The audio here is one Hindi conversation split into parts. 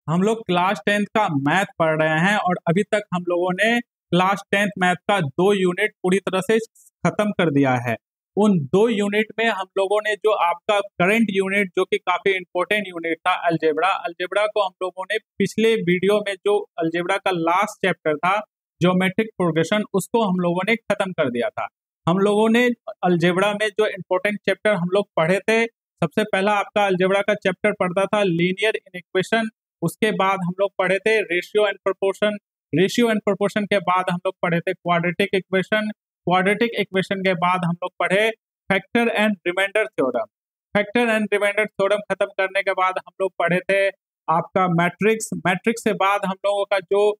हम लोग क्लास 10th का मैथ पढ़ रहे हैं और अभी तक हम लोगों ने क्लास 10th मैथ का 2 यूनिट पूरी तरह से खत्म कर दिया है। उन 2 यूनिट में हम लोगों ने जो आपका करंट यूनिट जो कि काफी इंपॉर्टेंट यूनिट था अलजेब्रा, अलजेब्रा को हम लोगों ने पिछले वीडियो में जो अलजेब्रा का लास्ट चैप्टर था ज्योमेट्रिक प्रोग्रेशन, उसको हम लोगों ने खत्म कर दिया था। हम लोगों ने अलजेब्रा में जो इंपॉर्टेंट चैप्टर हम लोग पढ़े थे, सबसे पहला आपका अलजेब्रा का चैप्टर पढ़ता था लीनियर इक्वेशन। उसके बाद हम लोग पढ़े थे ratio and proportion. Ratio and proportion के बाद हम लोग पढ़े थे क्वाड्रेटिक इक्वेशन। क्वाड्रेटिक इक्वेशन के बाद हम लोग पढ़े factor and remainder theorem. Factor and remainder theorem खत्म करने के बाद हम लोग पढ़े थे आपका मैट्रिक्स। मैट्रिक्स के बाद हम लोगों का जो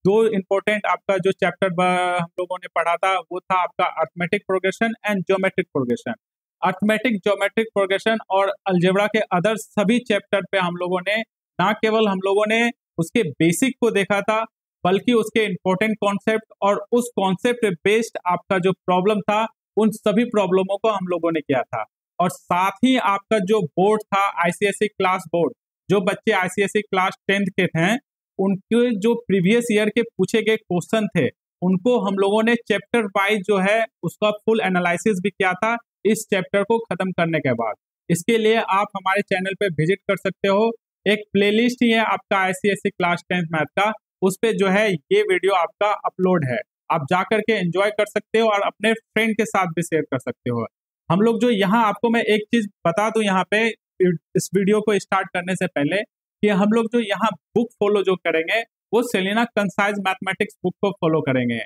दो इंपॉर्टेंट आपका जो चैप्टर हम लोगों ने पढ़ा था वो था आपका arithmetic progression and geometric progression. Arithmetic, geometric progression और अलजेब्रा के अदर सभी चैप्टर पे हम लोगों ने ना केवल हम लोगों ने उसके बेसिक को देखा था, बल्कि उसके इंपॉर्टेंट कॉन्सेप्ट और उस कॉन्सेप्ट बेस्ड आपका जो प्रॉब्लम था उन सभी प्रॉब्लमों को हम लोगों ने किया था। और साथ ही आपका जो बोर्ड था आईसीएसई क्लास बोर्ड, जो बच्चे आईसीएसई क्लास 10th के थे उनके जो प्रीवियस ईयर के पूछे गए क्वेश्चन थे उनको हम लोगों ने चैप्टर वाइज जो है उसका फुल एनालिसिस भी किया था इस चैप्टर को खत्म करने के बाद। इसके लिए आप हमारे चैनल पे विजिट कर सकते हो। एक प्लेलिस्ट ही है आपका आईसीएसई क्लास 10th मैथ का, उस पे जो है ये वीडियो आपका अपलोड है। आप जा करके एंजॉय कर सकते हो और अपने फ्रेंड के साथ भी शेयर कर सकते हो। हम लोग जो यहाँ आपको मैं एक चीज बता दूं यहाँ पे इस वीडियो को स्टार्ट करने से पहले कि हम लोग जो यहाँ बुक फॉलो जो करेंगे वो सेलिना कंसाइज मैथमेटिक्स बुक को फॉलो करेंगे।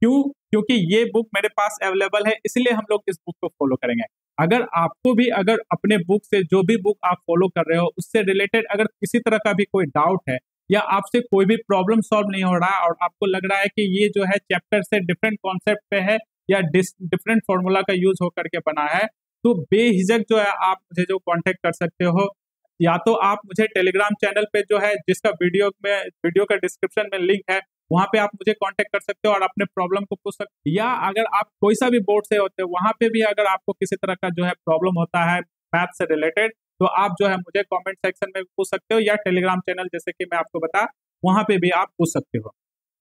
क्यों? क्योंकि ये बुक मेरे पास अवेलेबल है, इसलिए हम लोग इस बुक को फॉलो करेंगे। अगर आपको भी अगर अपने बुक से जो भी बुक आप फॉलो कर रहे हो उससे रिलेटेड अगर किसी तरह का भी कोई डाउट है या आपसे कोई भी प्रॉब्लम सॉल्व नहीं हो रहा है और आपको लग रहा है कि ये जो है चैप्टर से डिफरेंट कॉन्सेप्ट पे है या डिफरेंट फॉर्मूला का यूज होकर के बना है, तो बेहिजक जो है आप मुझे जो कांटेक्ट कर सकते हो। या तो आप मुझे टेलीग्राम चैनल पे जो है जिसका वीडियो का डिस्क्रिप्शन में लिंक है वहां पे आप मुझे कांटेक्ट कर सकते हो और अपने प्रॉब्लम को पूछ सकते हो। या अगर आप कोई सा भी बोर्ड से होते हो वहां पे भी अगर आपको किसी तरह का जो है प्रॉब्लम होता है मैथ से रिलेटेड तो आप जो है मुझे कमेंट सेक्शन में पूछ सकते हो या टेलीग्राम चैनल जैसे कि मैं आपको बता वहां पे भी आप पूछ सकते हो।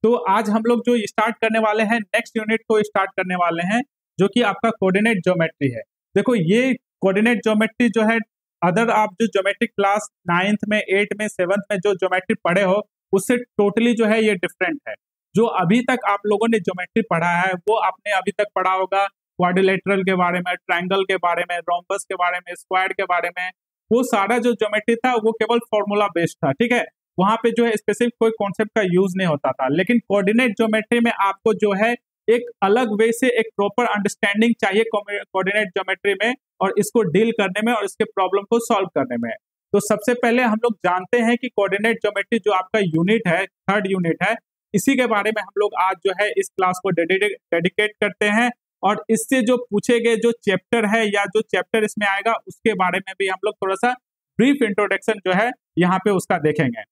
तो आज हम लोग जो स्टार्ट करने वाले हैं नेक्स्ट यूनिट को स्टार्ट करने वाले हैं जो कि आपका कोऑर्डिनेट ज्योमेट्री है। देखो ये कोऑर्डिनेट ज्योमेट्री जो है अदर आप जो ज्योमेट्री क्लास 9th में 8th में 7th में जो ज्योमेट्री पढ़े हो उससे टोटली जो है ये डिफरेंट है। जो अभी तक आप लोगों ने ज्योमेट्री पढ़ा है वो आपने अभी तक पढ़ा होगा क्वाड्रिलेटरल के बारे में, ट्रायंगल के बारे में, रोम्बस के बारे में, स्क्वायर के बारे में। वो सारा जो ज्योमेट्री था वो केवल फॉर्मूला बेस्ड था, ठीक है। वहां पे जो है स्पेसिफिक कोई कॉन्सेप्ट का यूज नहीं होता था। लेकिन कोऑर्डिनेट ज्योमेट्री में आपको जो है एक अलग वे से एक प्रॉपर अंडरस्टैंडिंग चाहिए कोऑर्डिनेट ज्योमेट्री में और इसको डील करने में और इसके प्रॉब्लम को सॉल्व करने में। तो सबसे पहले हम लोग जानते हैं कि कोऑर्डिनेट ज्योमेट्री जो आपका यूनिट है, थर्ड यूनिट है, इसी के बारे में हम लोग आज जो है इस क्लास को डेडिकेट करते हैं और इससे जो पूछे गए जो चैप्टर है या जो चैप्टर इसमें आएगा उसके बारे में भी हम लोग थोड़ा सा ब्रीफ इंट्रोडक्शन जो है यहाँ पे उसका देखेंगे।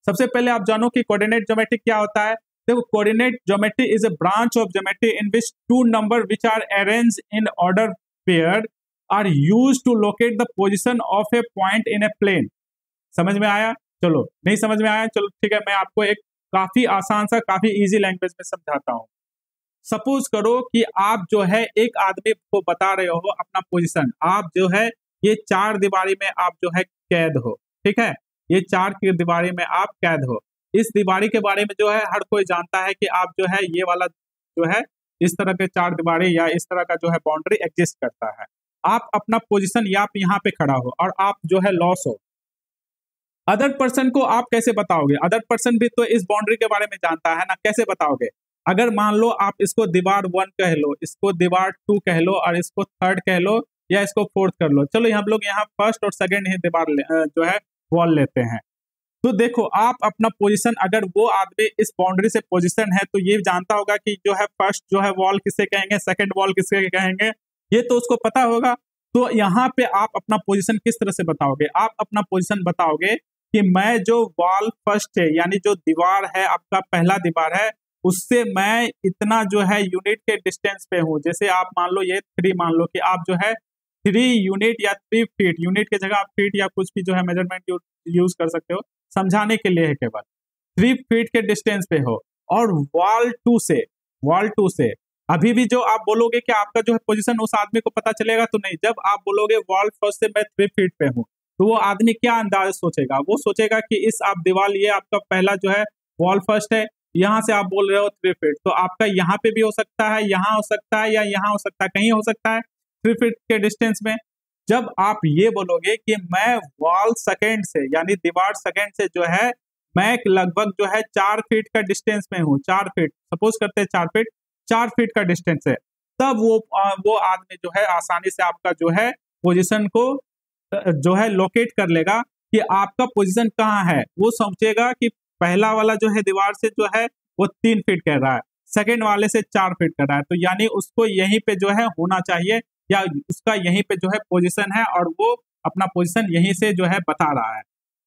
सबसे पहले आप जानो कि कोऑर्डिनेट ज्योमेट्री क्या होता है। देखो coordinate geometry is a branch of geometry in which two number which are arranged in order pair are used to locate the position of a point in a plane. समझ में आया? चलो नहीं समझ में आया, चलो ठीक है, मैं आपको एक काफी आसान सा काफी इजी लैंग्वेज में समझाता हूँ। सपोज करो कि आप जो है एक आदमी को बता रहे हो अपना पोजीशन, आप जो है ये 4 दीवारी में आप जो है कैद हो, ठीक है, ये 4 की दीवारी में आप कैद हो। इस दीवारी के बारे में जो है हर कोई जानता है कि आप जो है ये वाला जो है इस तरह के 4 दीवारी या इस तरह का जो है बाउंड्री एग्जिस्ट करता है। आप अपना पोजीशन या आप यहाँ पे खड़ा हो और आप जो है लॉस हो। अदर पर्सन को आप कैसे बताओगे? अदर पर्सन भी तो इस बाउंड्री के बारे में जानता है ना, कैसे बताओगे? अगर मान लो आप इसको दीवार 1 कह लो, इसको दीवार 2 कह लो और इसको 3rd कह लो या इसको 4th कर लो, चलो हम लोग यहाँ 1st और 2nd ही दीवार जो है वॉल लेते हैं। तो देखो आप अपना पोजीशन, अगर वो आदमी इस बाउंड्री से पोजीशन है तो ये जानता होगा कि जो है फर्स्ट जो है वॉल किसे कहेंगे, सेकंड वॉल किसे कहेंगे, ये तो उसको पता होगा। तो यहाँ पे आप अपना पोजीशन किस तरह से बताओगे? आप अपना पोजीशन बताओगे कि मैं जो वॉल फर्स्ट है यानी जो दीवार है आपका पहला दीवार है उससे मैं इतना जो है यूनिट के डिस्टेंस पे हूँ। जैसे आप मान लो ये 3 मान लो कि आप जो है 3 यूनिट या 3 फीट, यूनिट की जगह आप फीट या कुछ भी जो है मेजरमेंट यूज कर सकते हो, समझाने के लिए है केवल। 3 फीट के डिस्टेंस पे हो और वॉल टू से अभी भी जो आप बोलोगे कि आपका जो है पोजीशन उस आदमी को पता चलेगा तो नहीं। जब आप बोलोगे वॉल फर्स्ट से मैं 3 फीट पे हूँ तो वो आदमी क्या अंदाज सोचेगा, वो सोचेगा कि इस आप दीवार, ये आपका पहला जो है वॉल फर्स्ट है, यहाँ से आप बोल रहे हो 3 फीट, तो आपका यहाँ पे भी हो सकता है, यहाँ हो सकता है, या यहाँ हो सकता है, कहीं हो सकता है 3 फीट के डिस्टेंस में। जब आप ये बोलोगे कि मैं वॉल सेकेंड से यानी दीवार सेकेंड से जो है मैं लगभग जो है 4 फीट का डिस्टेंस में हूँ, 4 फीट सपोज करते हैं 4 फीट का डिस्टेंस है, तब वो आदमी जो है आसानी से आपका जो है पोजीशन को जो है लोकेट कर लेगा कि आपका पोजीशन कहाँ है। वो समझेगा कि पहला वाला जो है दीवार से जो है वो 3 फीट कह रहा है, सेकेंड वाले से 4 फीट कर रहा है, तो यानी उसको यहीं पे जो है होना चाहिए या उसका यहीं पे जो है पोजीशन है और वो अपना पोजीशन यहीं से जो है बता रहा है।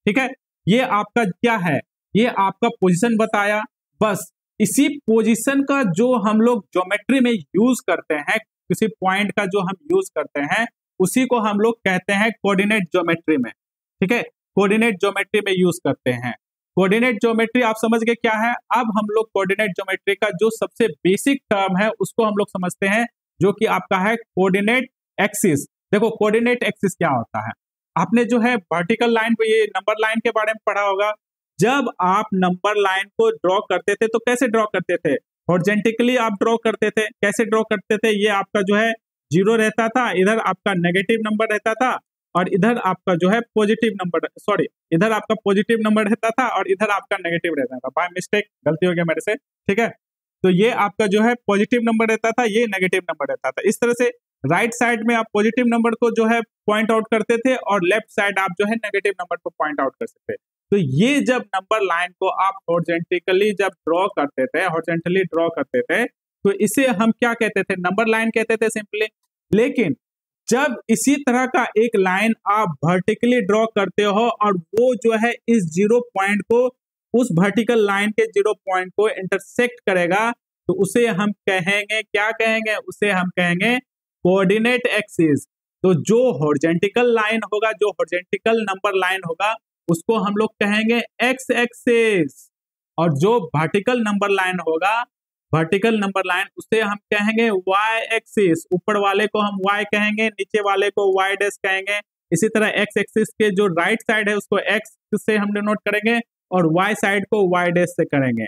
ठीक है, ये आपका क्या है, ये आपका पोजीशन बताया। बस इसी पोजीशन का जो हम लोग ज्योमेट्री में यूज करते हैं, किसी पॉइंट का जो हम यूज करते हैं उसी को हम लोग कहते हैं कोऑर्डिनेट ज्योमेट्री में। ठीक है, कोऑर्डिनेट ज्योमेट्री में यूज करते हैं। कोऑर्डिनेट ज्योमेट्री आप समझ गए क्या है। अब हम लोग कोऑर्डिनेट ज्योमेट्री का जो सबसे बेसिक टर्म है उसको हम लोग समझते हैं, जो कि आपका है कोऑर्डिनेट एक्सिस। देखो कोऑर्डिनेट एक्सिस क्या होता है, आपने जो है वर्टिकल लाइन पे ये नंबर लाइन के बारे में पढ़ा होगा। जब आप नंबर लाइन को ड्रॉ करते थे तो कैसे ड्रॉ करते थे, हॉरिजॉन्टली आप ड्रॉ करते थे। कैसे ड्रॉ करते थे, ये आपका जो है 0 रहता था, इधर आपका नेगेटिव नंबर रहता था और इधर आपका जो है पॉजिटिव नंबर, सॉरी इधर आपका पॉजिटिव नंबर रहता था और इधर आपका नेगेटिव रहता था। बाय मिस्टेक गलती हो गया मेरे से। ठीक है, तो ये आपका जो है पॉजिटिव नंबर रहता था, ये नेगेटिव नंबर रहता था। इस तरह से राइट साइड में आप पॉजिटिव नंबर को जो है पॉइंट आउट करते थे और लेफ्ट साइड आप जो है नेगेटिव नंबर को पॉइंट आउट कर सकते। तो ये जब नंबर लाइन को आप हॉरिजॉन्टली जब ड्रॉ करते थे, हॉरिजॉन्टली ड्रॉ करते थे, तो इसे हम क्या कहते थे, नंबर लाइन कहते थे सिंपली। लेकिन जब इसी तरह का एक लाइन आप वर्टिकली ड्रॉ करते हो और वो जो है इस 0 पॉइंट को, उस वर्टिकल लाइन के 0 पॉइंट को इंटरसेक्ट करेगा, तो उसे हम कहेंगे, क्या कहेंगे, उसे हम कहेंगे कोऑर्डिनेट एक्सिस। तो जो हॉरिजॉन्टल लाइन होगा, जो हॉरिजॉन्टल नंबर लाइन होगा, उसको हम लोग कहेंगे एक्स एक्सिस, और जो वर्टिकल नंबर लाइन होगा, वर्टिकल नंबर लाइन, उसे हम कहेंगे वाई एक्सिस। ऊपर वाले को हम वाई कहेंगे, नीचे वाले को वाई डैश कहेंगे। इसी तरह एक्स एक्सिस के जो राइट साइड है उसको एक्स से हम डिनोट करेंगे और वाई साइड को वाई डैश से करेंगे।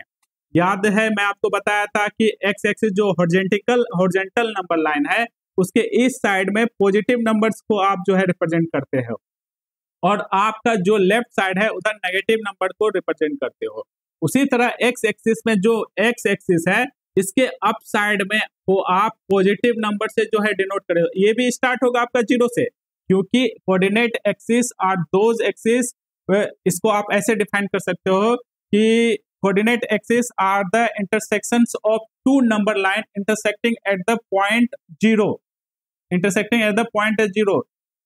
याद है मैं आपको बताया था कि एक्स एक्सिस जो हॉरिजॉन्टल नंबर लाइन है उसके इस साइड में पॉजिटिव नंबर्स को आप जो है रिप्रेजेंट करते हो और आपका जो लेफ्ट साइड है उधर नेगेटिव नंबर को रिप्रेजेंट करते हो। उसी तरह एक्स एक्सिस में जो एक्स एक्सिस है इसके अप साइड में वो आप पॉजिटिव नंबर से जो है डिनोट करें। ये भी स्टार्ट होगा आपका 0 से, क्योंकि coordinate axis are those axis, इसको आप ऐसे डिफाइन कर सकते हो कि coordinate axis are the intersections of 2 number line intersecting at the point 0, intersecting at the point 0।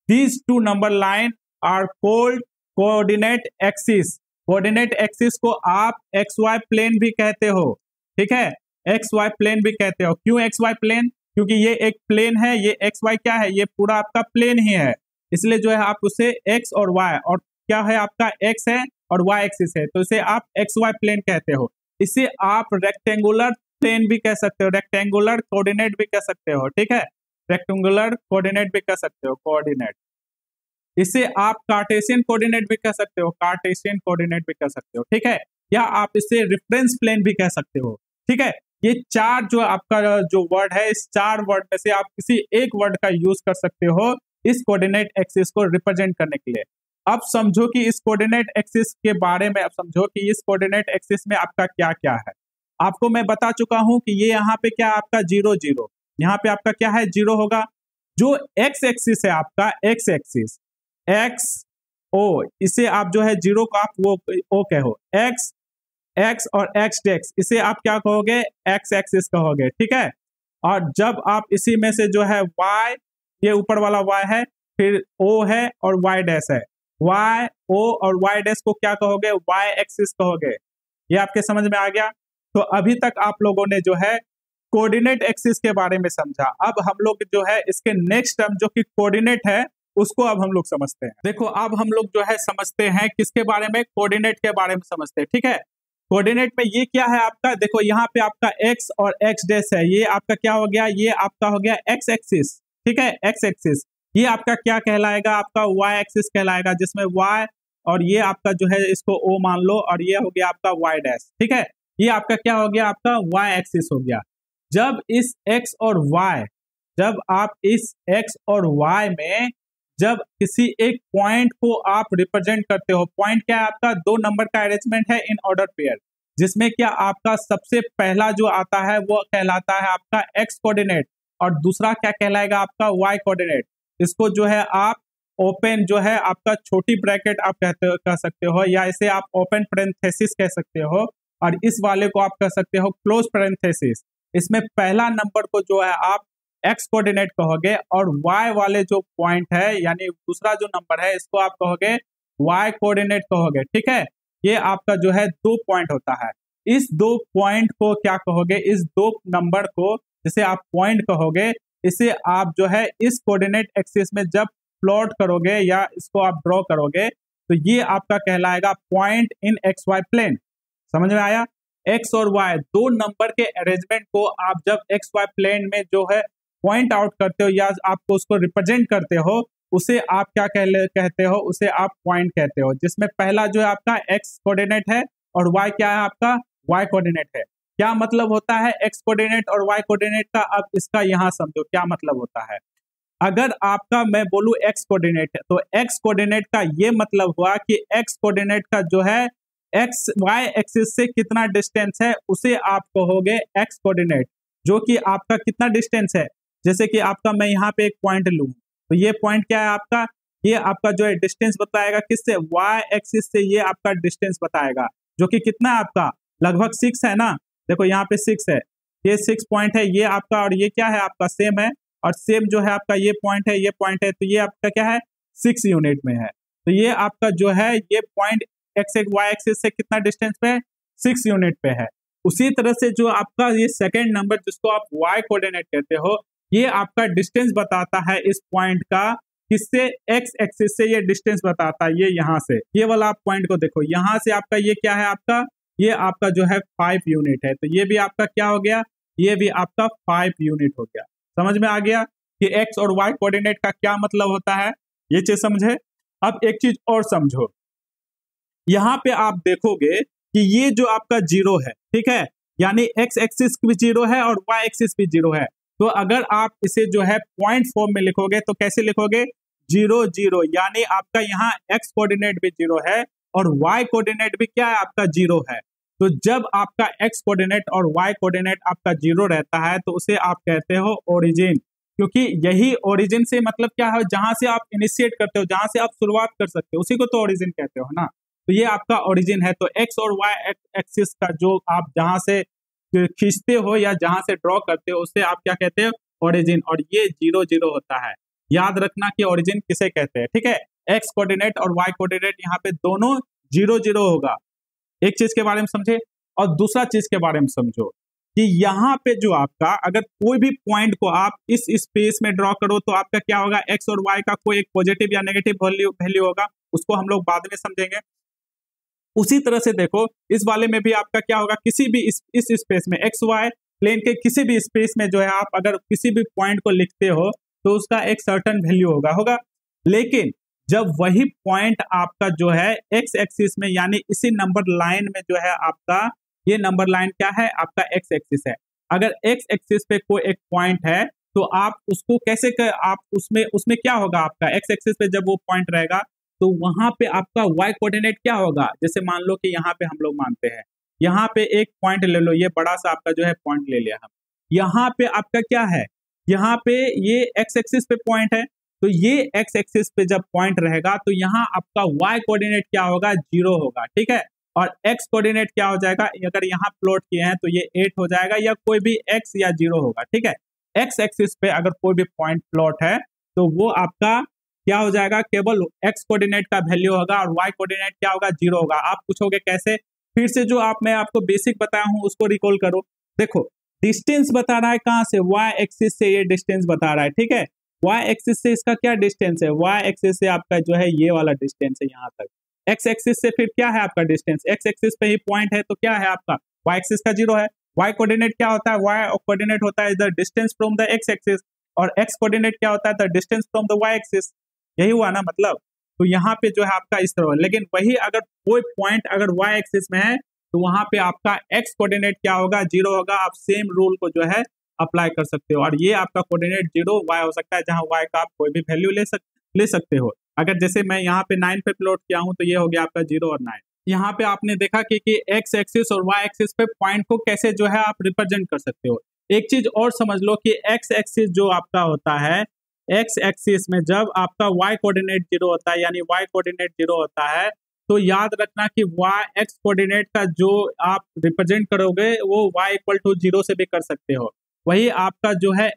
These 2 number line are called coordinate axis। Coordinate axis को आप एक्स वाई प्लेन भी कहते हो। ठीक है, एक्स वाई प्लेन भी कहते हो। क्यों एक्स वाई प्लेन, क्योंकि ये एक प्लेन है, ये एक्स वाई क्या है, ये पूरा आपका प्लेन ही है, इसलिए जो है आप उसे एक्स और वाई, और क्या है आपका एक्स है और वाई एक्सिस है, तो इसे आप एक्स वाई प्लेन कहते हो। इसे आप रेक्टेंगुलर प्लेन भी कह सकते हो, रेक्टेंगुलर कोऑर्डिनेट भी कह सकते हो। ठीक है, रेक्टेंगुलर कोऑर्डिनेट भी कह सकते हो, कोऑर्डिनेट। इसे आप कार्टेशियन कोऑर्डिनेट भी कह सकते हो, कार्टेशियन कोऑर्डिनेट भी कह सकते हो। ठीक है, या आप इसे रेफरेंस प्लेन भी कह सकते हो। ठीक है, ये 4 जो आपका जो वर्ड है, इस 4 वर्ड में से आप किसी एक वर्ड का यूज कर सकते हो इस कोऑर्डिनेट एक्सिस को रिप्रेजेंट करने के लिए। अब समझो कि इस कोऑर्डिनेट एक्सिस के बारे में, अब समझो कि इस कोऑर्डिनेट एक्सिस में आपका क्या क्या है। आपको मैं बता चुका हूं कि ये यहाँ पे क्या आपका 0 0, यहाँ पे आपका क्या है 0 होगा। जो एक्स एक्सिस है आपका, एक्स एक्सिस, एक्स ओ, इसे आप जो है 0 को आप वो ओ कहो, एक्स एक्स और एक्स डेक्स, इसे आप क्या कहोगे, एक्स एक्सिस कहोगे। ठीक है, और जब आप इसी में से जो है वाई, ये ऊपर वाला वाई है, फिर ओ है और वाई डैश है, वाई ओ और वाई डैश को क्या कहोगे, वाई एक्सिस कहोगे। ये आपके समझ में आ गया। तो अभी तक आप लोगों ने जो है कोऑर्डिनेट एक्सिस के बारे में समझा। अब हम लोग जो है इसके नेक्स्ट टर्म जो कि कोऑर्डिनेट है उसको अब हम लोग समझते हैं। देखो अब हम लोग जो है समझते हैं किसके बारे में, कोऑर्डिनेट के बारे में समझते हैं। ठीक है, कोऑर्डिनेट में ये क्या है आपका, देखो यहाँ पे आपका एक्स और एक्स डैश है, ये आपका क्या हो गया, ये आपका हो गया एक्स एक्सिस। ठीक है, एक्स एक्सिस ये आपका क्या कहलाएगा, आपका वाई एक्सिस कहलाएगा, जिसमें वाई और ये आपका जो है इसको ओ मान लो, और ये हो गया आपका वाई डैश। ठीक है, ये आपका क्या हो गया, आपका वाई एक्सिस हो गया। जब इस एक्स और वाई, जब आप इस एक्स और वाई में जब किसी एक पॉइंट को आप रिप्रेजेंट करते हो, पॉइंट क्या है आपका, दो नंबर का अरेंजमेंट है इन ऑर्डर पेयर, जिसमें क्या आपका सबसे पहला जो आता है वो कहलाता है आपका एक्स कोऑर्डिनेट, और दूसरा क्या कहलाएगा आपका वाई कोऑर्डिनेट। इसको जो है आप ओपन जो है आपका छोटी ब्रैकेट आप कह सकते हो, या इसे आप ओपन पैरेंथेसिस कह सकते हो, और इस वाले को आप कह सकते हो क्लोज पैरेंथेसिस। इसमें पहला नंबर को जो है आप एक्स कोऑर्डिनेट कहोगे, और वाई वाले जो पॉइंट है यानी दूसरा जो नंबर है इसको आप कहोगे वाई कोऑर्डिनेट कहोगे। ठीक है, ये आपका जो है दो पॉइंट होता है, इस दो पॉइंट को क्या कहोगे, इस दो नंबर को जिसे आप पॉइंट कहोगे, इसे आप जो है इस कोऑर्डिनेट एक्सिस में जब प्लॉट करोगे या इसको आप ड्रॉ करोगे तो ये आपका कहलाएगा point in x y plane. समझ में आया, एक्स और वाई दो नंबर के अरेंजमेंट को आप जब एक्स वाई प्लेन में जो है पॉइंट आउट करते हो या आपको उसको रिप्रेजेंट करते हो, उसे आप क्या कहते हो, उसे आप पॉइंट कहते हो, जिसमें पहला जो है आपका एक्स कोऑर्डिनेट है और वाई क्या है आपका वाई कोऑर्डिनेट है। क्या मतलब होता है एक्स कोऑर्डिनेट और वाई कोऑर्डिनेट का, अब इसका यहाँ समझो क्या मतलब होता है। अगर आपका मैं बोलूं एक्स कोऑर्डिनेट है, तो एक्स कोऑर्डिनेट का ये मतलब हुआ कि एक्स कोऑर्डिनेट का जो है एक्स वाई एक्सिस से कितना डिस्टेंस है उसे आप कहोगे एक्स कोऑर्डिनेट, जो कि आपका कितना डिस्टेंस है। जैसे कि आपका मैं यहाँ पे एक पॉइंट लूं, तो ये पॉइंट क्या है आपका, ये आपका जो है डिस्टेंस बताएगा किससे, वाई एक्सिस से, ये आपका डिस्टेंस बताएगा, जो कि कितना है आपका लगभग 6 है ना। देखो यहाँ पे 6 है, ये 6 पॉइंट है ये आपका, और ये क्या है आपका सेम है, और सेम जो है आपका ये पॉइंट है, ये पॉइंट है, तो ये आपका क्या है 6 यूनिट में है। तो ये आपका जो है ये पॉइंट एक्स वाई एक्सिस से कितना डिस्टेंस पे है, 6 यूनिट पे है। उसी तरह से जो आपका ये सेकेंड नंबर जिसको आप वाई कोऑर्डिनेट कहते हो, ये आपका डिस्टेंस बताता है इस पॉइंट का, किससे, एक्स एक्सिस से ये डिस्टेंस बताता है, ये यहाँ से, ये वाला आप पॉइंट को देखो, यहाँ से आपका ये क्या है आपका, ये आपका जो है 5 यूनिट है, तो ये भी आपका क्या हो गया, ये भी आपका 5 यूनिट हो गया। समझ में आ गया कि एक्स और वाई कोऑर्डिनेट का क्या मतलब होता है, ये चीज समझे। अब एक चीज और समझो, यहाँ पे आप देखोगे कि ये जो आपका 0 है, ठीक है, यानी एक्स एक्सिस भी 0 है और वाई एक्सिस भी 0 है, तो अगर आप इसे जो है पॉइंट फॉर्म में लिखोगे तो कैसे लिखोगे, 0 0, यानी आपका यहाँ एक्स कोऑर्डिनेट भी 0 है और वाई कोऑर्डिनेट भी क्या है आपका 0 है। तो जब आपका एक्स कोऑर्डिनेट और वाई कोऑर्डिनेट आपका 0 रहता है तो उसे आप कहते हो ओरिजिन, क्योंकि यही ओरिजिन से मतलब क्या है, जहां से आप इनिशिएट करते हो, जहां से आप शुरुआत कर सकते हो, उसी को तो ओरिजिन कहते हो ना। तो ये आपका ओरिजिन है। तो एक्स और वाई एक्सिस का जो आप जहां से खींचते हो या जहां से ड्रॉ करते हो उसे आप क्या कहते हो, ओरिजिन, और ये 0 0 होता है। याद रखना कि ओरिजिन किसे कहते हैं, ठीक है। एक्स कोऑर्डिनेट और वाई कोऑर्डिनेट यहाँ पे दोनों 0 0 होगा। एक चीज के बारे में समझे, और दूसरा चीज के बारे में समझो कि यहाँ पे जो आपका अगर कोई भी पॉइंट को आप इस स्पेस में ड्रॉ करो तो आपका क्या होगा, एक्स और वाई का कोई एक पॉजिटिव या नेगेटिव वैल्यू होगा, उसको हम लोग बाद में समझेंगे। उसी तरह से देखो इस वाले में भी आपका क्या होगा, किसी भी इस स्पेस में एक्स वाई प्लेन के किसी भी स्पेस में जो है आप अगर किसी भी पॉइंट को लिखते हो तो उसका एक सर्टेन वैल्यू होगा। लेकिन जब वही पॉइंट आपका जो है एक्स एक्सिस में यानी इसी नंबर लाइन में जो है आपका, ये नंबर लाइन क्या है आपका एक्स एक्सिस है। अगर एक्स एक्सिस पे कोई एक पॉइंट है तो आप उसको कैसे आप उसमें क्या होगा, आपका एक्स एक्सिस पे जब वो पॉइंट रहेगा तो वहां पे आपका वाई कोऑर्डिनेट क्या होगा। जैसे मान लो कि यहाँ पे हम लोग मानते हैं, यहाँ पे एक पॉइंट ले लो, ये बड़ा सा आपका जो है पॉइंट ले लिया हम, यहाँ पे आपका क्या है, यहाँ पे ये एक्स एक्सिस पे पॉइंट है, तो ये एक्स एक्सिस पे जब पॉइंट रहेगा तो यहाँ आपका वाई कोऑर्डिनेट क्या होगा, 0 होगा, ठीक है। और एक्स कोऑर्डिनेट क्या हो जाएगा, अगर यहाँ प्लॉट किए हैं तो ये 8 हो जाएगा, या कोई भी एक्स या 0 होगा, ठीक है। एक्स एक्सिस पे अगर कोई भी पॉइंट प्लॉट है तो वो आपका क्या हो जाएगा, केवल एक्स कोऑर्डिनेट का वैल्यू होगा और वाई कोऑर्डिनेट क्या होगा, 0 होगा। आप पूछोगे कैसे, फिर से जो मैं आपको बेसिक बताया हूँ उसको रिकॉल करो। देखो डिस्टेंस बता रहा है कहाँ से, वाई एक्सिस से ये डिस्टेंस बता रहा है, ठीक है। y एक्सिस से इसका क्या डिस्टेंस है, y एक्सिस से आपका जो है ये वाला डिस्टेंस है यहाँ तक। x एक्सिस से फिर क्या है आपका डिस्टेंस, x एक्सिस पे ही पॉइंट है तो क्या है आपका y एक्सिस का 0 है। y कोऑर्डिनेट क्या होता है, y कोऑर्डिनेट होता है the distance from the x axis, और x कोऑर्डिनेट क्या होता है the distance from the y axis. यही हुआ ना मतलब। तो यहाँ पे जो है आपका इस तरह, लेकिन वही अगर कोई पॉइंट अगर y एक्सिस में है तो वहां पे आपका x कोऑर्डिनेट क्या होगा, 0 होगा। आप सेम रूल को जो है अप्लाई कर सकते हो, और ये आपका कोऑर्डिनेट 0 y हो सकता है, जहां y का आप कोई भी वैल्यू ले सकते हो। अगर जैसे मैं यहाँ पे 9 पे प्लॉट किया हूँ तो ये हो गया आपका 0 और 9। यहाँ पे आपने देखा कि x एक्सिस और y एक्सिस पे पॉइंट को कैसे जो है आप रिप्रेजेंट कर सकते हो। एक चीज और समझ लो कि x एक्सिस जो आपका होता है, x एक्सिस में जब आपका y कोऑर्डिनेट 0 होता है, यानी y कोऑर्डिनेट 0 होता है, तो याद रखना कि x कोऑर्डिनेट का जो आप रिप्रेजेंट करोगे वो y इक्वल टू 0 से भी कर सकते हो। वही आपका जो है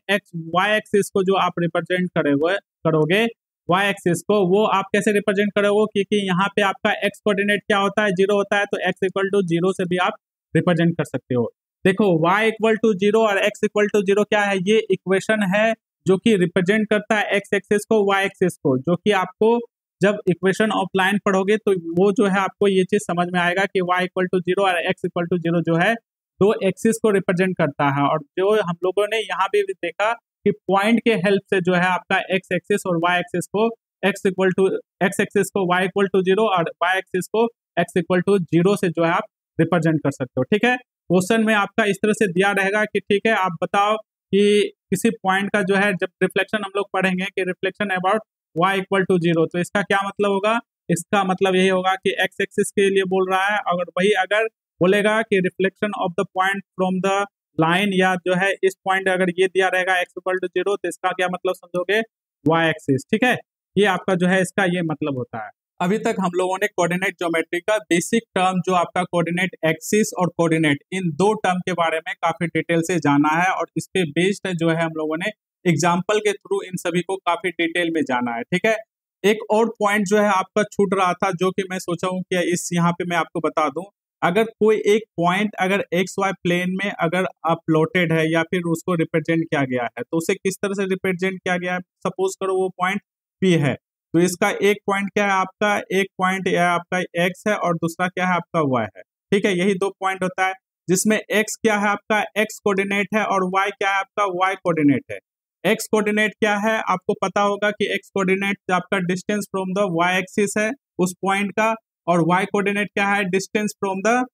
y एक्सिस को जो आप रिप्रेजेंट करोगे y एक्सिस को, वो आप कैसे रिप्रेजेंट करोगे, क्योंकि यहाँ पे आपका x कोऑर्डिनेट क्या होता है, 0 होता है, तो x इक्वल टू 0 से भी आप रिप्रेजेंट कर सकते हो। देखो y इक्वल टू 0 और x इक्वल टू 0 क्या है, ये इक्वेशन है जो कि रिप्रेजेंट करता है x एक्सिस को y एक्सिस को, जो कि आपको जब इक्वेशन ऑफ लाइन पढ़ोगे तो वो जो है आपको ये चीज समझ में आएगा कि y इक्वल टू 0 और x इक्वल टू 0 जो है दो एक्सिस को रिप्रेजेंट करता है। और जो हम लोगों ने यहाँ भी देखा कि पॉइंट के हेल्प से जो है आपका x एक्सिस और y एक्सिस को x एक्सिस को y इक्वल टू 0 और y एक्सिस को x इक्वल टू 0 से जो है आप रिप्रेजेंट कर सकते हो। ठीक है, क्वेश्चन में आपका इस तरह से दिया रहेगा कि ठीक है आप बताओ कि किसी पॉइंट का जो है, जब रिफ्लेक्शन हम लोग पढ़ेंगे कि reflection about y equal to 0, तो इसका क्या मतलब होगा, इसका मतलब यही होगा कि x एक्सिस के लिए बोल रहा है। अगर वही अगर बोलेगा कि reflection of the point from the line, या जो है इस पॉइंट अगर ये दिया रहेगा x इक्वल टू 0, तो इसका क्या मतलब समझोगे, y एक्सिस। ठीक है, ये आपका जो है इसका ये मतलब होता है। अभी तक हम लोगों ने कोऑर्डिनेट ज्योमेट्री का बेसिक टर्म जो आपका कोऑर्डिनेट एक्सिस और कोऑर्डिनेट, इन दो टर्म के बारे में काफी डिटेल से जाना है, और इस पे बेस्ड जो है हम लोगों ने एग्जाम्पल के थ्रू इन सभी को काफी डिटेल में जाना है। ठीक है, एक और पॉइंट जो है आपका छूट रहा था, जो कि मैं सोचा हूँ कि इस यहाँ पे मैं आपको बता दूं। अगर कोई एक पॉइंट अगर एक्स वाई प्लेन में अगर प्लॉटेड है या फिर उसको रिप्रेजेंट किया गया है, तो उसे किस तरह से रिप्रेजेंट किया गया है। सपोज करो वो पॉइंट पी है, तो इसका एक पॉइंट क्या है आपका, एक पॉइंट आपका एक्स है और दूसरा क्या है आपका वाई है। ठीक है, यही दो पॉइंट होता है, जिसमें एक्स क्या है आपका एक्स कोऑर्डिनेट है और वाई क्या है आपका वाई कोऑर्डिनेट है। एक्स कोऑर्डिनेट क्या है, आपको पता होगा कि एक्स कोऑर्डिनेट आपका distance from the y axis है उस पॉइंट का, और वाई कोऑर्डिनेट क्या है, distance from the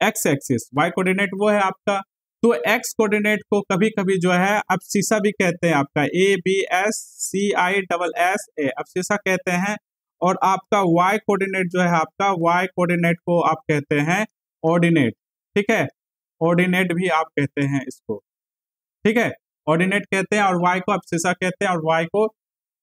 x axis. Y coordinate वो है आपका। तो एक्स कोऑर्डिनेट को कभी कभी जो है अब्सिसा भी कहते हैं, आपका ABSCISS अब्सिसा कहते हैं। और आपका वाई कोऑर्डिनेट जो है आपका वाई कोऑर्डिनेट को आप कहते हैं ऑर्डिनेट। ठीक है, ऑर्डिनेट भी आप कहते हैं इसको। ठीक है, ऑर्डिनेट कहते हैं, और वाई को अब्सिसा कहते हैं, और वाई को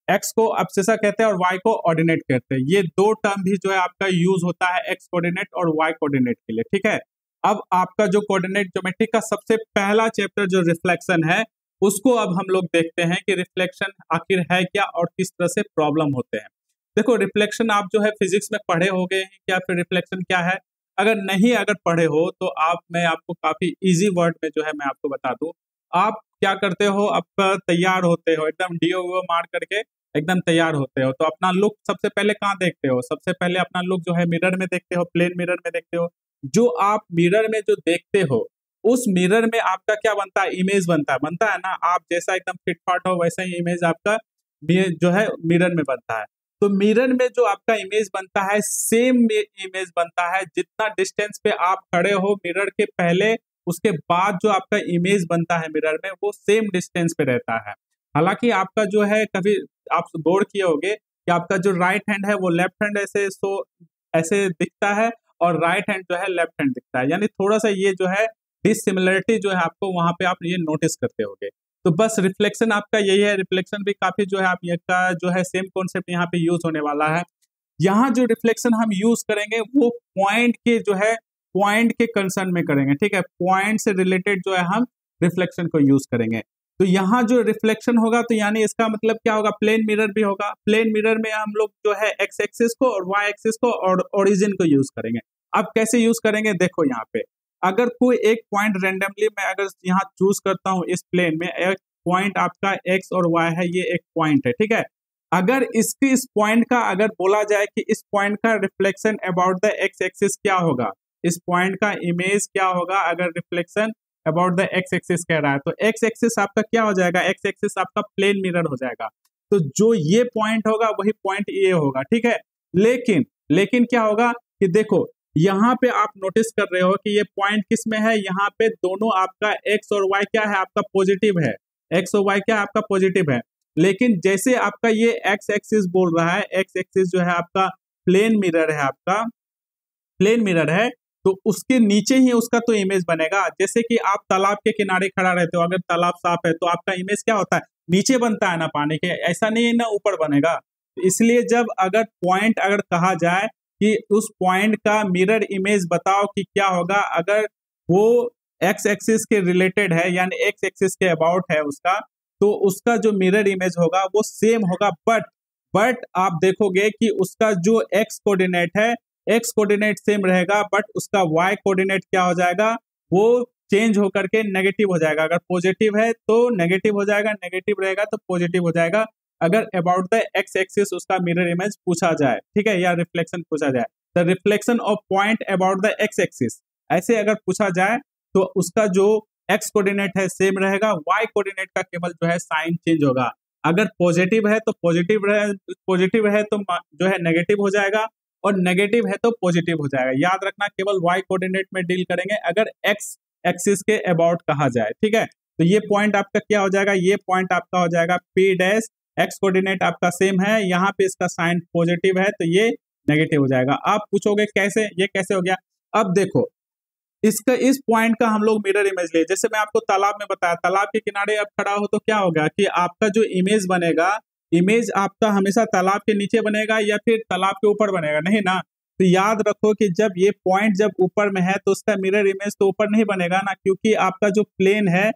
एक्स को अब्सिसा कहते हैं और वाई को ऑर्डिनेट कहते हैं। ये दो टर्म भी जो है आपका यूज होता है एक्स कोऑर्डिनेट और वाई कोऑर्डिनेट के लिए। ठीक है, अब आपका जो कोऑर्डिनेट ज्योमेट्री का सबसे पहला चैप्टर जो रिफ्लेक्शन है, उसको अब हम लोग देखते हैं कि रिफ्लेक्शन आखिर है क्या और किस तरह से प्रॉब्लम होते हैं। देखो, रिफ्लेक्शन आप जो है फिजिक्स में पढ़े हो गए हैं क्या, फिर रिफ्लेक्शन क्या है। अगर पढ़े हो तो मैं आपको काफी इजी वर्ड में जो है मैं आपको बता दूं। आप क्या करते हो, आप तैयार होते हो एकदम डीओ मार करके एकदम तैयार होते हो, तो अपना लुक सबसे पहले कहाँ देखते हो, सबसे पहले अपना लुक जो है मिरर में देखते हो, प्लेन मिरर में देखते हो। जो आप मिरर में जो देखते हो, उस मिरर में आपका क्या बनता है, इमेज बनता है ना। आप जैसा एकदम फिट फाट हो वैसा ही इमेज आपका जो है मिरर में बनता है। तो मिरर में जो आपका इमेज बनता है, सेम इमेज बनता है। जितना डिस्टेंस पे आप खड़े हो मिरर के पहले, उसके बाद जो आपका इमेज बनता है मिरर में, वो सेम डिस्टेंस पे रहता है। हालांकि आपका जो है, कभी आप गौर किए होंगे कि आपका जो राइट हैंड है वो लेफ्ट हैंड ऐसे दिखता है, और राइट हैंड जो है लेफ्ट हैंड दिखता है। यानी थोड़ा सा ये जो है डिसिमिलरिटी जो है आपको वहां पे आप ये नोटिस करते होंगे। तो बस रिफ्लेक्शन आपका यही है। रिफ्लेक्शन भी काफी जो है आप का जो है सेम कॉन्सेप्ट यहाँ पे यूज होने वाला है। यहाँ जो रिफ्लेक्शन हम यूज करेंगे वो पॉइंट के जो है पॉइंट के कंसर्न में करेंगे। ठीक है, पॉइंट से रिलेटेड जो है हम रिफ्लेक्शन को यूज करेंगे। तो यहाँ जो रिफ्लेक्शन होगा, तो यानी इसका मतलब क्या होगा, प्लेन मिरर भी होगा। प्लेन मिरर में हम लोग जो है एक्स एक्सिस को और वाई एक्सिस को और ओरिजिन को यूज करेंगे। अब कैसे यूज करेंगे, देखो यहाँ पे अगर कोई एक पॉइंट रेंडमली मैं अगर यहाँ चूज करता हूँ इस प्लेन में, एक पॉइंट आपका एक्स और वाई है, ये एक पॉइंट है, ठीक है। अगर इसकी इस पॉइंट का अगर बोला जाए कि इस पॉइंट का reflection about the x axis क्या होगा, इस पॉइंट का इमेज क्या होगा अगर reflection about the x axis कह रहा है, तो एक्स एक्सिस आपका क्या हो जाएगा, एक्स एक्सिस आपका प्लेन मिरर हो जाएगा। तो जो ये पॉइंट होगा वही पॉइंट ये होगा, ठीक है। लेकिन क्या होगा कि देखो यहाँ पे आप नोटिस कर रहे हो कि ये पॉइंट किस में है, यहाँ पे दोनों आपका एक्स और वाई क्या है, आपका पॉजिटिव है, एक्स और वाई क्या है आपका पॉजिटिव है। लेकिन जैसे आपका ये एक्स एक्सिस बोल रहा है, एक्स एक्सिस जो है आपका प्लेन मिरर है, आपका प्लेन मिरर है, तो उसके नीचे ही उसका तो इमेज बनेगा। जैसे कि आप तालाब के किनारे खड़ा रहते हो, अगर तालाब साफ है तो आपका इमेज क्या होता है, नीचे बनता है ना पानी के, ऐसा नहीं है ना ऊपर बनेगा। इसलिए जब अगर पॉइंट अगर कहा जाए कि उस पॉइंट का मिरर इमेज बताओ कि क्या होगा, अगर वो एक्स एक्सिस के रिलेटेड है यानी एक्स एक्सिस के अबाउट है उसका, तो उसका जो मिरर इमेज होगा वो सेम होगा। बट आप देखोगे कि उसका जो एक्स कोऑर्डिनेट है, एक्स कोऑर्डिनेट सेम रहेगा, बट उसका वाई कोऑर्डिनेट क्या हो जाएगा, वो चेंज होकर के नेगेटिव हो जाएगा। अगर पॉजिटिव है तो नेगेटिव हो जाएगा, नेगेटिव रहेगा तो पॉजिटिव हो जाएगा, अगर अबाउट द एक्स एक्सिस उसका मिरर इमेज पूछा जाए, ठीक है, या रिफ्लेक्शन पूछा जाए। The reflection of point about the x axis ऐसे अगर पूछा जाए तो उसका जो एक्स कोऑर्डिनेट है सेम रहेगा, वाई कोऑर्डिनेट का केवल जो है साइन चेंज होगा। अगर पॉजिटिव है तो पॉजिटिव है तो जो है नेगेटिव हो जाएगा, और नेगेटिव है तो पॉजिटिव हो जाएगा। याद रखना केवल वाई कोऑर्डिनेट में डील करेंगे अगर एक्स एक्सिस के अबाउट कहा जाए, ठीक है। तो ये पॉइंट आपका क्या हो जाएगा, ये पॉइंट आपका हो जाएगा पी डैश, एक्स कोऑर्डिनेट आपका सेम है, यहाँ पे इसका साइन पॉजिटिव है तो ये नेगेटिव हो जाएगा। आप पूछोगे कैसे, ये कैसे हो गया। अब देखो इसका इस पॉइंट का हम लोग मिरर इमेज ले, जैसे मैं आपको तालाब में बताया, तालाब के किनारे अब खड़ा हो तो क्या होगा कि आपका जो इमेज बनेगा, इमेज आपका हमेशा तालाब के नीचे बनेगा या फिर तालाब के ऊपर बनेगा, नहीं ना। तो याद रखो कि जब ये पॉइंट जब ऊपर में है तो उसका मिरर इमेज तो ऊपर नहीं बनेगा ना, क्योंकि आपका जो प्लेन है,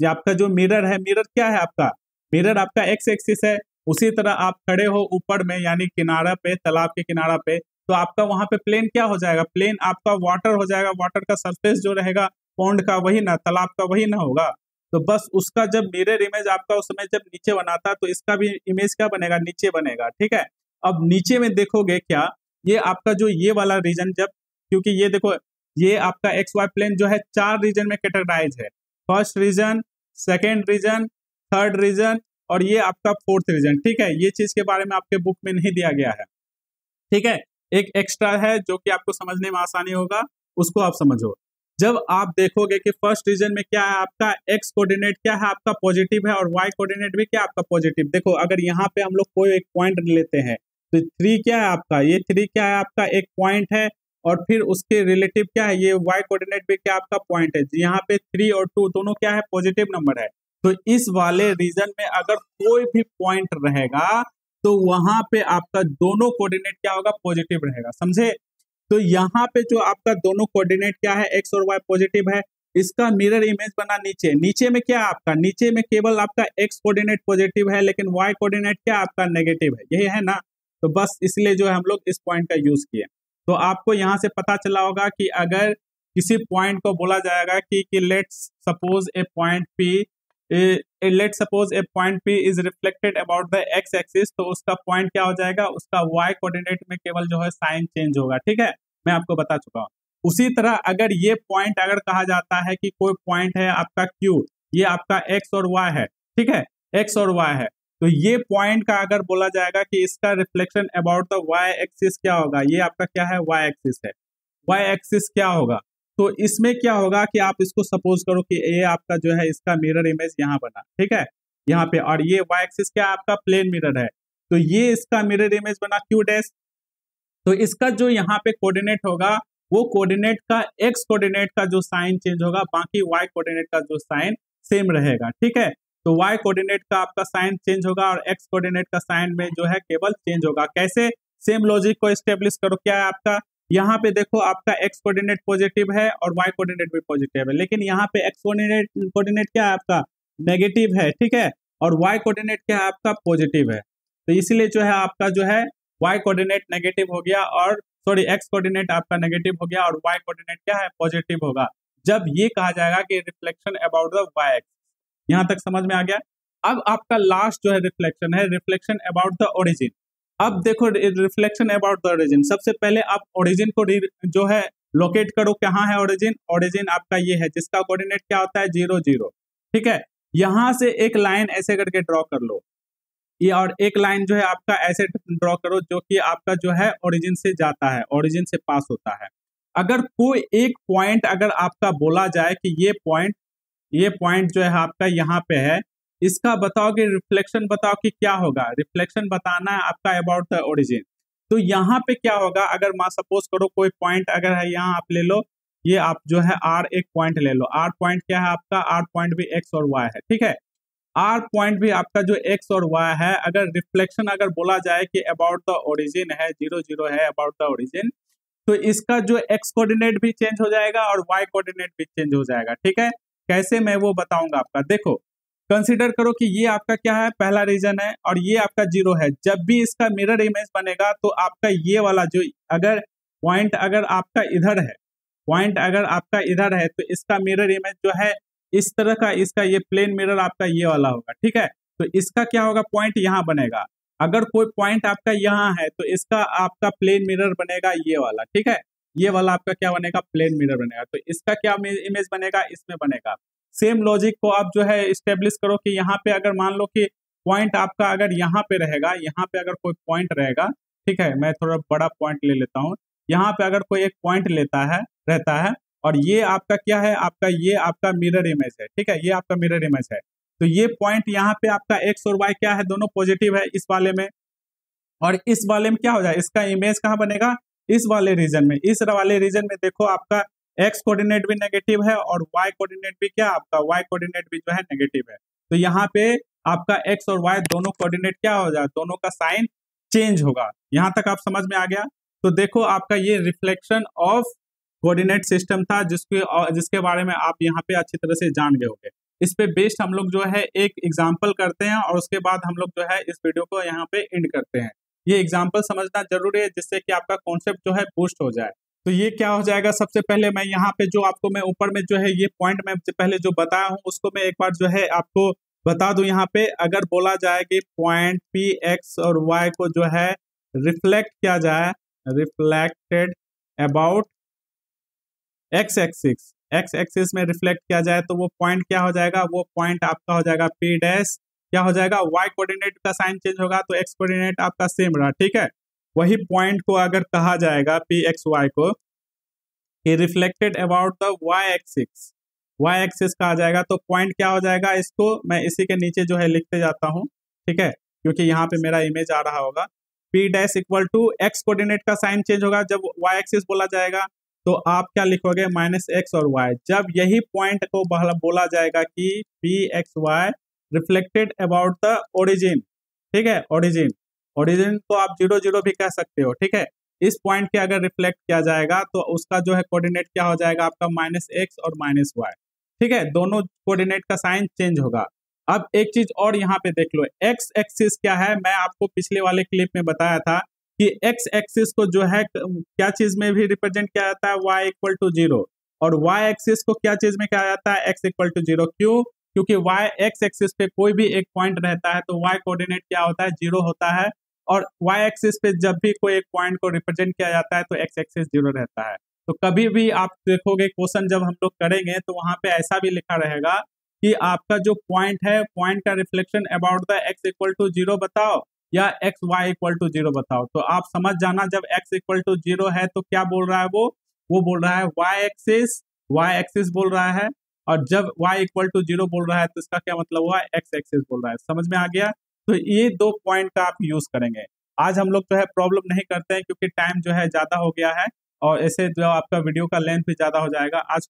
जो आपका जो मिरर है, मिरर क्या है आपका, मिरर आपका एक्स एक्सिस है। उसी तरह आप खड़े हो ऊपर में यानी किनारा पे, तालाब के किनारा पे, तो आपका वहां पे प्लेन क्या हो जाएगा, प्लेन आपका वाटर हो जाएगा। वाटर का सरफेस जो रहेगा पॉन्ड का वही ना, तालाब का वही ना होगा। तो बस उसका जब मिरर इमेज आपका उस समय जब नीचे बनाता तो इसका भी इमेज क्या बनेगा, नीचे बनेगा, ठीक है। अब नीचे में देखोगे क्या, ये आपका जो ये वाला रीजन जब, क्योंकि ये देखो ये आपका एक्स वाई प्लेन जो है 4 रीजन में कैटेगराइज है, first region, second region, third region और ये आपका फोर्थ रीजन, ठीक है। ये चीज के बारे में आपके बुक में नहीं दिया गया है, ठीक है। एक एक्स्ट्रा है जो कि आपको समझने में आसानी होगा, उसको आप समझो। जब आप देखोगे कि फर्स्ट रीजन में क्या है, आपका एक्स कोऑर्डिनेट क्या है, आपका पॉजिटिव है, और वाई कोऑर्डिनेट भी क्या आपका पॉजिटिव। देखो अगर यहाँ पे हम लोग कोई एक पॉइंट लेते हैं तो 3 क्या है आपका, ये 3 क्या है आपका एक पॉइंट है, और फिर उसके रिलेटिव क्या है, ये वाई कोऑर्डिनेट भी क्या आपका पॉइंट है। यहाँ पे 3 और 2 दोनों क्या है, पॉजिटिव नंबर है। तो इस वाले रीजन में अगर कोई भी पॉइंट रहेगा तो वहां पे आपका दोनों कोऑर्डिनेट क्या होगा, पॉजिटिव रहेगा, समझे। तो यहाँ पे जो आपका दोनों कोऑर्डिनेट क्या है, एक्स और वाई पॉजिटिव है, इसका मिरर इमेज बना नीचे। नीचे में क्या है आपका, नीचे में केवल आपका एक्स कोऑर्डिनेट पॉजिटिव है लेकिन वाई कोऑर्डिनेट क्या आपका नेगेटिव है, यही है ना। तो बस इसलिए जो है हम लोग इस पॉइंट का यूज किए। तो आपको यहाँ से पता चला होगा कि अगर किसी पॉइंट को बोला जाएगा कि let's suppose A point P, let's suppose A point P is reflected about the x axis, तो उसका पॉइंट क्या हो जाएगा, उसका वाई कोऑर्डिनेट में केवल जो है साइन चेंज होगा, ठीक है। मैं आपको बता चुका हूँ। उसी तरह अगर ये पॉइंट अगर कहा जाता है कि कोई पॉइंट है आपका क्यू, ये आपका एक्स और वाई है, ठीक है, एक्स और वाई है, तो ये पॉइंट का अगर बोला जाएगा कि इसका reflection about the y axis क्या होगा, ये आपका क्या है, वाई एक्सिस है, वाई एक्सिस क्या होगा। तो इसमें क्या होगा कि आप इसको सपोज करो कि ये आपका जो है इसका मिरर इमेज यहाँ बना, ठीक है, यहाँ पे, और ये वाई एक्सिस क्या आपका प्लेन मिरर है, तो ये इसका मिरर इमेज बना क्यू डैश। तो इसका जो यहाँ पे कोऑर्डिनेट होगा वो कोऑर्डिनेट का एक्स कोऑर्डिनेट का जो साइन चेंज होगा, बाकी वाई कोऑर्डिनेट का जो साइन सेम रहेगा, ठीक है। तो वाई कोऑर्डिनेट का आपका साइन चेंज होगा और एक्स कोऑर्डिनेट का साइन में जो है केवल चेंज होगा। कैसे, सेम लॉजिक को एस्टेब्लिश करो। क्या है आपका, यहाँ पे देखो आपका एक्स कोऑर्डिनेट पॉजिटिव है और वाई कोऑर्डिनेट भी पॉजिटिव है, लेकिन यहाँ पे एक्स कोऑर्डिनेट क्या है आपका नेगेटिव है, ठीक है, और वाई कोऑर्डिनेट क्या है आपका पॉजिटिव है। तो इसलिए जो है आपका जो है वाई कोऑर्डिनेट नेगेटिव हो गया, और सॉरी एक्स कोऑर्डिनेट आपका नेगेटिव हो गया और वाई कोऑर्डिनेट क्या है पॉजिटिव होगा, जब ये कहा जाएगा कि reflection about the y axis. यहाँ तक समझ में आ गया। अब आपका लास्ट जो है रिफ्लेक्शन है, रिफ्लेक्शन अबाउट द ओरिजिन। अब देखो रिफ्लेक्शन अबाउट द ओरिजिन, सबसे पहले आप ओरिजिन को जो है लोकेट करो, कहाँ है ओरिजिन। ओरिजिन आपका ये है जिसका कोऑर्डिनेट क्या होता है 0 0, ठीक है। यहाँ से एक लाइन ऐसे करके ड्रॉ कर लो, ये और एक लाइन जो है आपका ऐसे ड्रॉ करो जो कि आपका जो है ओरिजिन से जाता है, ओरिजिन से पास होता है। अगर कोई एक पॉइंट अगर आपका बोला जाए कि ये पॉइंट जो है आपका यहाँ पे है, इसका बताओ कि रिफ्लेक्शन बताओ कि क्या होगा। रिफ्लेक्शन बताना है आपका अबाउट द ओरिजिन। तो यहाँ पे क्या होगा, अगर मान सपोज करो कोई पॉइंट अगर है, यहाँ आप ले लो, ये आप जो है आर एक पॉइंट ले लो। आर पॉइंट क्या है आपका, आर पॉइंट भी एक्स और वाई है, ठीक है। आर पॉइंट भी आपका जो एक्स और वाई है, अगर रिफ्लेक्शन अगर बोला जाए कि अबाउट द ओरिजिन है, 0 0 है अबाउट द ओरिजिन, तो इसका जो एक्स कोऑर्डिनेट भी चेंज हो जाएगा और वाई कोऑर्डिनेट भी चेंज हो जाएगा, ठीक है। कैसे, मैं वो बताऊंगा आपका। देखो कंसीडर करो कि ये आपका क्या है, पहला रीजन है और ये आपका 0 है। जब भी इसका मिरर इमेज बनेगा तो आपका ये वाला जो अगर पॉइंट अगर आपका इधर है, पॉइंट अगर आपका इधर है, तो इसका मिरर इमेज जो है इस तरह का, इसका ये प्लेन मिरर आपका ये वाला होगा, ठीक है। तो इसका क्या होगा, पॉइंट यहाँ बनेगा। अगर कोई पॉइंट आपका यहाँ है तो इसका आपका प्लेन मिरर बनेगा ये वाला, ठीक है। ये वाला आपका क्या बनेगा, प्लेन मिरर बनेगा। तो इसका क्या इमेज बनेगा, इसमें बनेगा। सेम लॉजिक को आप जो है इस्टेब्लिश करो कि यहाँ पे अगर मान लो कि पॉइंट आपका अगर यहाँ पे रहेगा, यहाँ पे अगर कोई पॉइंट रहेगा, ठीक है, मैं थोड़ा बड़ा पॉइंट ले लेता हूँ। यहाँ पे अगर कोई एक पॉइंट रहता है और ये आपका क्या है, आपका ये आपका मिरर इमेज है, ठीक है, ये आपका मिरर इमेज है। तो ये पॉइंट यहाँ पे आपका एक्स और वाई क्या है, दोनों पॉजिटिव है इस वाले में, और इस वाले में क्या हो जाए, इसका इमेज कहाँ बनेगा, इस वाले रीजन में। इस वाले रीजन में देखो आपका एक्स कोऑर्डिनेट भी नेगेटिव है और वाई कोऑर्डिनेट भी क्या, आपका वाई कोऑर्डिनेट भी जो है नेगेटिव है। तो यहाँ पे आपका एक्स और वाई दोनों कोऑर्डिनेट क्या हो जाए, दोनों का साइन चेंज होगा। यहाँ तक आप समझ में आ गया। तो देखो आपका ये रिफ्लेक्शन ऑफ कोऑर्डिनेट सिस्टम था जिसके बारे में आप यहाँ पे अच्छी तरह से जान गए होंगे। इस पे बेस्ड हम लोग जो है एक एग्जाम्पल करते हैं और उसके बाद हम लोग जो है इस वीडियो को यहाँ पे एंड करते हैं। ये एग्जाम्पल समझना जरूरी है जिससे कि आपका कॉन्सेप्ट जो है बूस्ट हो जाए। तो ये क्या हो जाएगा, सबसे पहले मैं यहाँ पे जो आपको मैं ऊपर में जो है ये पॉइंट मैं पहले जो बताया हूँ उसको मैं एक बार जो है आपको बता दूं। यहाँ पे अगर बोला जाए कि पॉइंट पी एक्स और वाई को जो है रिफ्लेक्ट किया जाए, रिफ्लेक्टेड अबाउट एक्स एक्सिस में रिफ्लेक्ट किया जाए, तो वो पॉइंट क्या हो जाएगा, वो पॉइंट आपका हो जाएगा पी डैश, क्या हो जाएगा, वाई कोऑर्डिनेट का साइन चेंज होगा तो एक्स कोऑर्डिनेट आपका सेम रहा, ठीक है। वही पॉइंट को अगर कहा जाएगा पी एक्स वाई को कि reflected about the y axis कहा जाएगा, तो पॉइंट क्या हो जाएगा, इसको मैं इसी के नीचे जो है लिखते जाता हूँ, ठीक है, क्योंकि यहाँ पे मेरा इमेज आ रहा होगा। P dash equal to x coordinate का साइन चेंज होगा जब वाई एक्सिस बोला जाएगा, तो आप क्या लिखोगे, माइनस एक्स और वाई। जब यही पॉइंट को बोला जाएगा कि P x y reflected about the origin, ठीक है, ओरिजिन तो आप 0 0 भी कह सकते हो, ठीक है। इस पॉइंट के अगर रिफ्लेक्ट किया जाएगा तो उसका जो है कोऑर्डिनेट क्या हो जाएगा, आपका माइनस एक्स और माइनस वाई, ठीक है, दोनों कोऑर्डिनेट का साइन चेंज होगा। अब एक चीज और यहाँ पे देख लो, एक्स एक्सिस क्या है, मैं आपको पिछले वाले क्लिप में बताया था कि एक्स एक्सिस को जो है क्या चीज में भी रिप्रेजेंट किया जाता है, y इक्वल टू 0, और y एक्सिस को क्या चीज में कहा जाता है, x इक्वल टू 0। क्यों, क्योंकि y एक्स एक्सिस पे कोई भी एक पॉइंट रहता है तो y कोऑर्डिनेट क्या होता है, 0 होता है, और y एक्सिस पे जब भी कोई एक पॉइंट को रिप्रेजेंट किया जाता है तो x एक्सिस 0 रहता है। तो कभी भी आप देखोगे क्वेश्चन जब हम लोग करेंगे तो वहां पे ऐसा भी लिखा रहेगा कि आपका जो पॉइंट है, पॉइंट का reflection about the x equal to 0 बताओ या एक्स वाई इक्वल टू 0 बताओ। तो आप समझ जाना जब x इक्वल टू 0 है तो क्या बोल रहा है, वो बोल रहा है y एक्सिस बोल रहा है, और जब y इक्वल टू 0 बोल रहा है तो इसका क्या मतलब हुआ, x एक्सिस बोल रहा है। समझ में आ गया। तो ये 2 पॉइंट का आप यूज करेंगे। आज हम लोग जो है प्रॉब्लम नहीं करते हैं क्योंकि टाइम जो है ज्यादा हो गया है और ऐसे जो आपका वीडियो का लेंथ भी ज्यादा हो जाएगा। आज